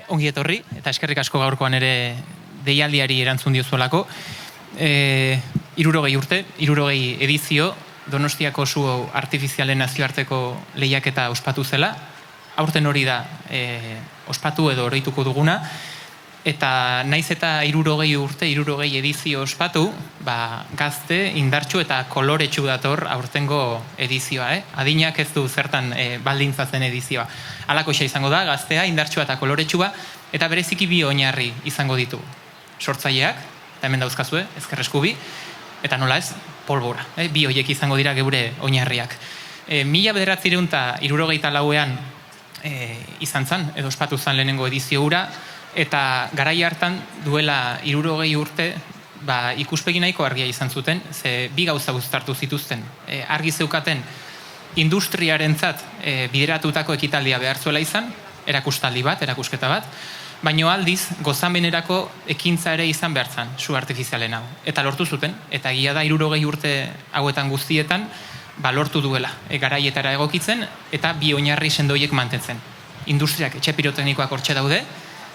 ongi etorri, eta eskerrik asko gaurkoan ere deialdiari erantzun diozuelako. 60 urte, 60 edizio, Donostiako su artifizialen nazioarteko lehiaketa ospatu zela. Aurten hori da ospatu edo oroituko duguna. Eta naiz eta 60 urte, 60 edizio ospatu, gazte, indartsu eta koloretsu dator aurtengo edizioa. Adinak ez du zertan baldintzatzen edizioa. Halakoxa izango da, gaztea, indartsua eta koloretsua, eta bereziki bi oinarri izango ditu. Sortzaileak, eta hemen dauzkazue, ezker eskubi, eta nola ez, polbora. Bi horiek izango dira geure oinarriak. 1964ean izan zen, edo ospatu zen lehenengo edizio hura, eta garai hartan duela 60 urte ikuspegi nahiko argia izan zuten, ze bi gauza uztartu zituzten. Argi zeukaten industriarentzat bideratutako ekitaldia behar zuela izan, erakustaldi bat, erakusketa bat, baino aldiz gozamenerako ekintza ere izan behar zen, su artifizialen hau. Eta lortu zuten, eta egia da 60 urte hauetan guztietan, lortu duela, garaietara egokitzen, eta bi oinarri sendoiek mantentzen. Industriak, etxe piroteknikoak hortxe daude,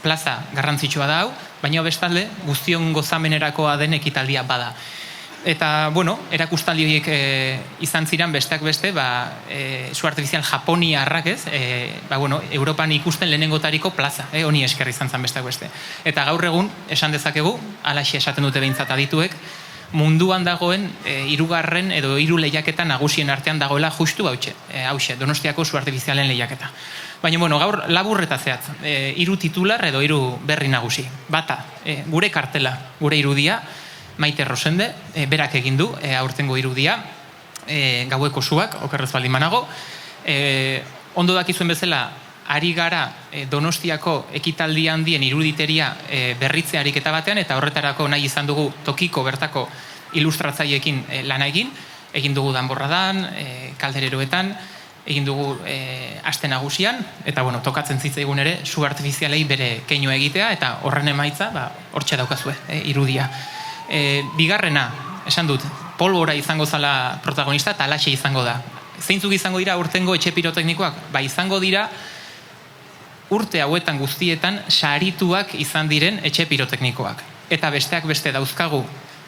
plaza garrantzitsua da hau, baina bestalde guztion gozamenerakoa den ekitaldia bada. Eta, erakustaldi horiek izan ziren besteak beste, su artifizial japoniarrak ez, Europan ikusten lehenengotariko plaza, honi esker izan zen besteak beste. Eta gaur egun, esan dezakegu, alaxe esaten dute behintzat adituek, munduan dagoen 3. edo 3 lehiaketa nagusien artean dagoela justu hauxe, Donostiako su artifizialen lehiaketa. Baina, gaur labur eta zehatz, 3 titular edo 3 berri nagusi. Bata, gure kartela, gure irudia, Maite Rosende, berak egin du, aurtengo irudia, gaueko suak, okerrez baldin banago. Ondo dakizuen bezala, ari gara Donostiako ekitaldi handien iruditeria berritze ariketa batean, eta horretarako nahi izan dugu tokiko bertako ilustratzaileekin lana egin dugu Danborradan, Kaldereroetan, egin dugu aste nagusian, eta tokatzen zitzaigun ere su artifizialei bere keinua egitea, eta horren emaitza hortxe daukazue, irudia. Bigarrena, esan dut, polbora izango zala protagonista, eta alaxe izango da. Zeintzuk izango dira urtengo etxe piroteknikoak? Izango dira urte hauetan guztietan sarituak izan diren etxe piroteknikoak. Eta besteak beste dauzkagu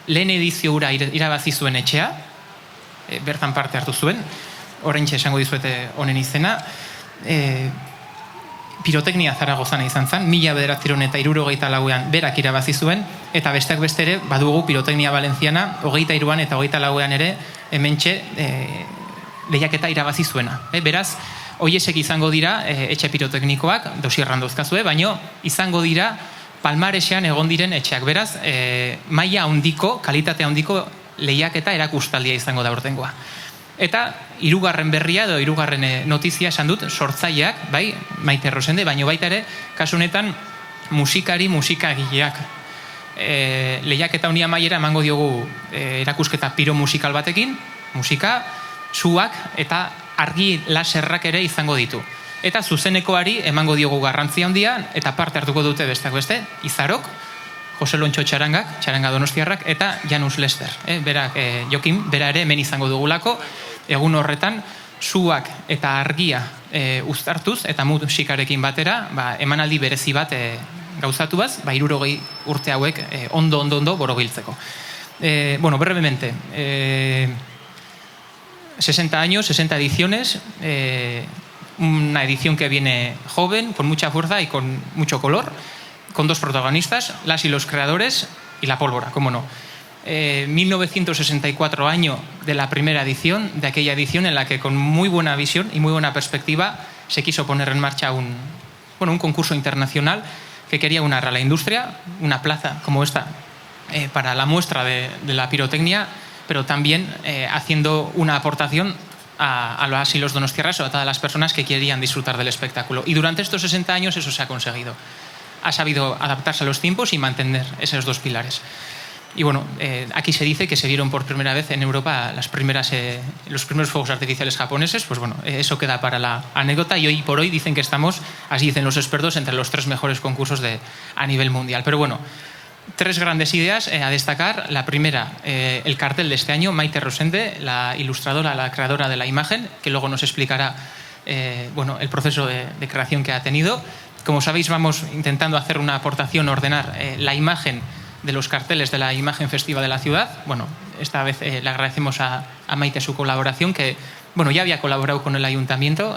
lehen edizio hura irabazi zuen etxea, bertan parte hartu zuen, oraintxe esango dizuete honen izena, Piroteknia Zaragozana izan zen, 1964ean berak irabazi zuen, eta besteak beste ere badugu Piroteknia Valentziana 23an eta 24an ere hementxe lehiaketa irabazi zuena. Beraz, hoiesek izango dira etxe piroteknikoak, dosierran dozkazue, baino izango dira palmaresean egon diren etxeak. Beraz, maila handiko, kalitate handiko lehiaketa erakustaldia izango da urtengoa. Eta 3. berria edo 3. notizia esan dut, sortzaileak, Maite Rosende, baino baita ere, kasu honetan musikagileak. Lehiaketa honi amaiera emango diogu erakusketa piro musikal batekin, musika, suak eta argi laserrak ere izango ditu. Eta zuzenekoari emango diogu garrantzia handia, eta parte hartuko dute besteak beste, Izarok, Jose Lontxo txarangak, txaranga donostiarrak, eta Janus Lester. Jokin, bera ere hemen izango dugulako, egun horretan, suak eta argia uztartuz, eta musikarekin batera, emanaldi berezi bat gauzatubaz, 60 urte hauek ondo borobiltzeko. Brevemente, 60 años, 60 ediciones, una edición que viene joven, con mucha fuerza y con mucho color, con 2 protagonistas, las y los creadores y la pólvora, cómo no. 1964 año de la primera edición, de aquella edición en la que con muy buena visión y muy buena perspectiva se quiso poner en marcha un concurso internacional que quería unar a la industria, una plaza como esta, para la muestra de la pirotecnia, pero también haciendo una aportación a las y los donostiarras o a todas las personas que querían disfrutar del espectáculo. Y durante estos 60 años eso se ha conseguido. Ha sabido adaptarse a los tiempos y mantener esos 2 pilares. Y aquí se dice que se vieron por primera vez en Europa los primeros fuegos artificiales japoneses, eso queda para la anécdota, y hoy por hoy dicen que estamos, así dicen los expertos, entre los 3 mejores concursos a nivel mundial. Pero 3 grandes ideas a destacar. La primera, el cartel de este año, Maite Rosende, la ilustradora, la creadora de la imagen, que luego nos explicará el proceso de creación que ha tenido, Como sabéis, vamos intentando hacer una aportación, ordenar la imagen de los carteles de la imagen festiva de la ciudad. Bueno, esta vez le agradecemos a Maite su colaboración, que bueno, ya había colaborado con el ayuntamiento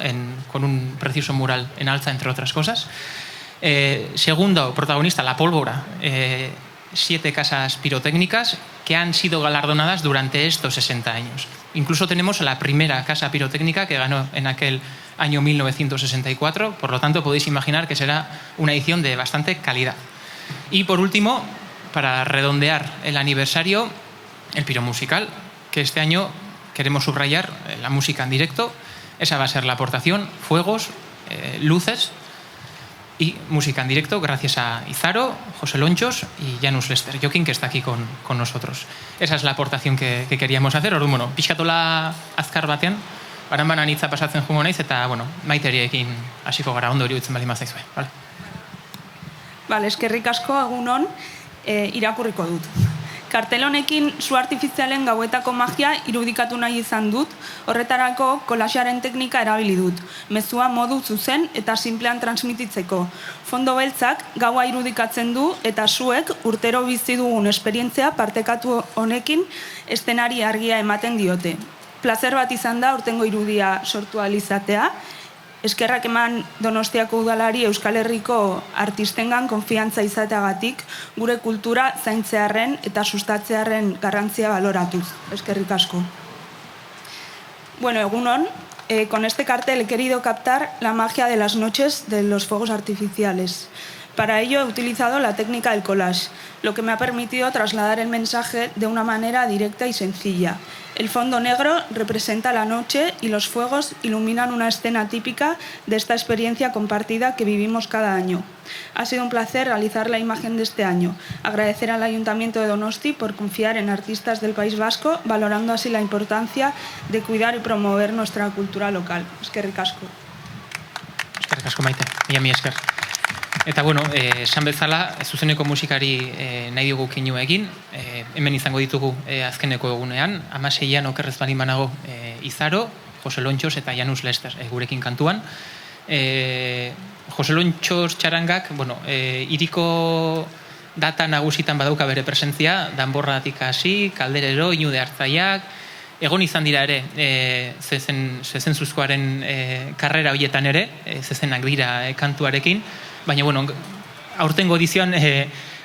con un precioso mural en Alza, entre otras cosas. Segundo protagonista, la pólvora. 7 casas pirotécnicas que han sido galardonadas durante estos 60 años. Incluso tenemos la primera casa pirotécnica que ganó en aquel año 1964, por lo tanto podéis imaginar que será una edición de bastante calidad. Y por último, para redondear el aniversario, el piro musical, que este año queremos subrayar la música en directo. Esa va a ser la aportación, fuegos, luces y música en directo, gracias a Izaro, José Lonchos y Janus Lester Jokin, que está aquí con nosotros. Esa es la aportación que queríamos hacer. Orduan, bueno, pixkatola azkar batean, banan hitza pasatzen joango naiz, eta, bueno, Maiteriekin hasiko gara, ondo iruditzen baldin bazaizue. Vale, eskerrik asko, egunon, irakurriko dut. Kartel honekin su artifizialen gauetako magia irudikatu nahi izan dut, horretarako kolaxearen teknika erabili dut, mezua modu zuzen eta simplean transmititzeko. Fondo beltzak gaua irudikatzen du eta zuek urtero bizi dugun esperientzia partekatu honekin estenari argia ematen diote. Plazer bat izan da urtengo irudia sortu ahal izatea. Eskerrak eman Donostiako udalari Euskal Herriko artistengan konfiantza izateagatik, gure kultura zaintzearren eta sustatzearren garrantzia baloratuz. Eskerrik asko. Bueno, egunon, con este cartel he querido captar la magia de las noches de los fuegos artificiales. Para ello he utilizado la técnica del collage, lo que me ha permitido trasladar el mensaje de una manera directa y sencilla. El fondo negro representa la noche y los fuegos iluminan una escena típica de esta experiencia compartida que vivimos cada año. Ha sido un placer realizar la imagen de este año. Agradecer al Ayuntamiento de Donosti por confiar en artistas del País Vasco, valorando así la importancia de cuidar y promover nuestra cultura local. Eskerrik asko. Eskerrik asko, Maite. Mi esker. Eta, bueno, esan bezala, zuzeneko musikari nahi dugu keinu egin. Hemen izango ditugu azkeneko egunean. 16an okerrez baldin banago Izaro, Jose Lonchos eta Janus Lester gurekin kantuan. Jose Lonchos txarangak, bueno, hiriko data nagusitan badauka bere presentzia, danborratik hasi, kalderero, inude hartzaiak, egon izan dira ere, zezen zuzkoaren karrera horietan ere, zezenak dira kantuarekin, baina, bueno, aurtengo edizioan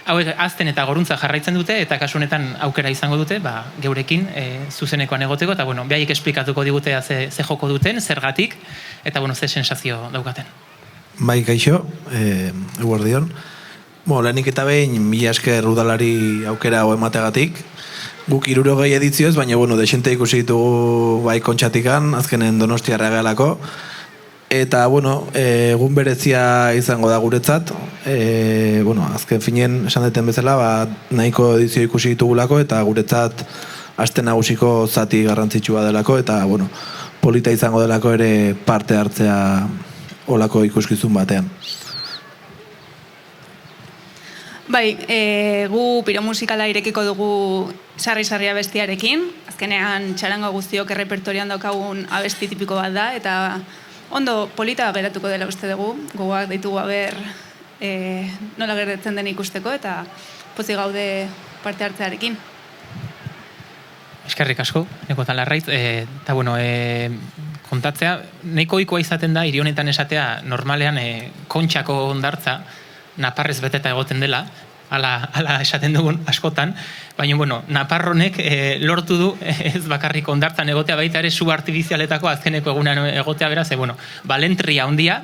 hauek azten eta goruntza jarraitzen dute, eta kasu honetan aukera izango dute, geurekin zuzenekoan egoteko, eta, bueno, behaiek esplikatuko digute ze joko duten, zergatik, eta, bueno, ze sensazio daukaten. Bai, kaixo, eguerdion. Lehenik eta behin, mila esker udalari aukera hau emategatik. Guk 60 edizioz, baina, bueno, desente ikusi ditugu bai Kontxatikan, azkenen Donostiarra gehalako. Eta, bueno, egun berezia izango da guretzat. Azken finen, esan deten bezala, nahiko edizio ikusi ditugulako, eta guretzat aste nagusiko zati garrantzitsua delako, eta, bueno, polita izango delako ere parte hartzea olako ikuskizun batean. Bai, gu piro musikala irekiko dugu sarri-sarria abestiarekin. Azkenean txaranga guztiok errepertorian daukagun abesti tipiko bat da, eta ondo polita geratuko dela uste dugu. Gogoak ditugu haber nola gertatzen den ikusteko, eta pozik gaude parte hartzearekin. Eskerrik asko, nekotan larraiz. Eta, bueno, kontatzea, nahiko ohikoa izaten da, hiri honetan esatea, normalean Kontxako hondartza, naparrez beteta egoten dela, ala esaten dugun askotan, baina, bueno, naparronek lortu du ez bakarrik hondartzan egotea, baita ere su artifizialetako azkeneko egunan egotea beraz, balentria handia,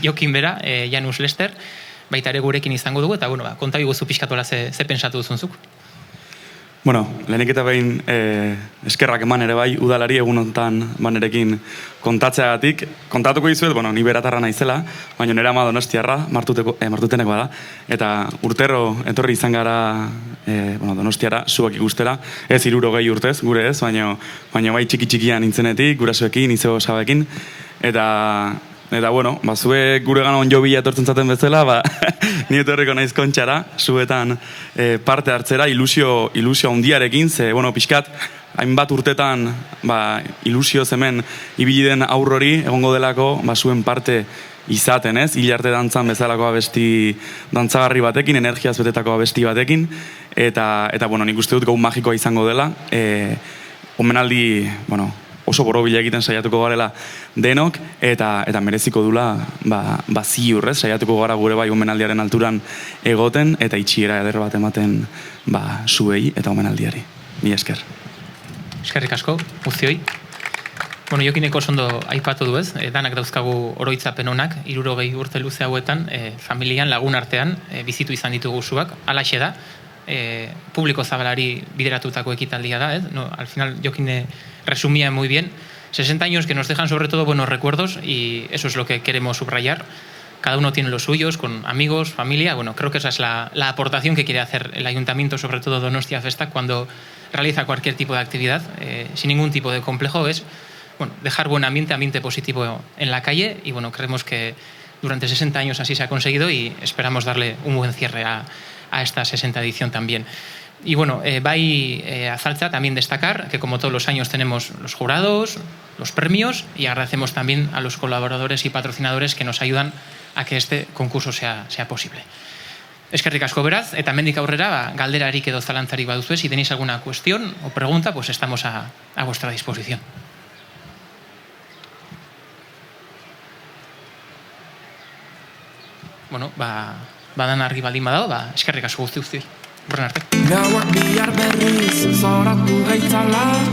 Jokin bera, Janus Lester, baita ere gurekin izango dugu, eta, bueno, konta biguzu pixkatola ze pentsatu duzunzuk. Bueno, lehenik eta behin eskerrak eman ere bai, udalari egun honetan banerekin kontatzeagatik. Kontatuko dizuet, ni beratarra naizela, baina nire ama Donostiarra, martuteneko da. Eta urtero etorri izan gara Donostiara, zuak ikustera, ez 60 urtez, gure ez, baina bai txiki-txikian nintzenetik, gurasoekin, izego sabekin. Eta, bueno, zuek gure gana onjo bila etortzen zaten bezala, ni etorriko naiz Kontxara, zuetan parte hartzera, ilusio handiarekin, ze, pixkat, hainbat urtetan ilusioz hemen ibili den aurrori egongo delako zuen parte izaten, ez? Hil arte dantzan bezalako abesti dantzagarri batekin, energiaz betetako abesti batekin, eta nik uste dut gau magikoa izango dela. Omenaldi, oso borobila egiten saiatuko garela denok, eta mereziko dula ziur, ez? Saiatuko gara gure bai omenaldiaren alturan egoten, eta itxiera eder bat ematen zuei eta omenaldiari. Mila esker. Eskerrik asko, guztioi. Jokineko ondo aipatu du ez, danak dauzkagu oroitzapen honak, 60 urte luze hauetan, familian, lagun artean, bizitu izan ditugu zuak, alaxe da, publiko zabalari bideratutako ekitaldia da, al final Jokine resumía muy bien, 60 años que nos dejan sobre todo buenos recuerdos y eso es lo que queremos subrayar. Cada uno tiene los suyos, con amigos, familia. Creo que esa es la aportación que quiere hacer el Ayuntamiento, sobre todo Donostia Festa, cuando realiza cualquier tipo de actividad, sin ningún tipo de complejo, es dejar buen ambiente positivo en la calle y creemos que durante 60 años así se ha conseguido y esperamos darle un buen cierre a esta 60 edición también. Y Azaltza también destacar que como todos los años tenemos los jurados, los premios y agradecemos también a los colaboradores y patrocinadores que nos ayudan a que este concurso sea posible. Eskerrik asko beraz, eta hemendik aurrera galderarik edo zalantzarik baduzue, si tenéis alguna cuestión o pregunta, pues estamos a vuestra disposición. Badan argi baldin badago, eskerrik asko guzti. Horren arte. Gauak bihar berriz, zoratu gaitzala.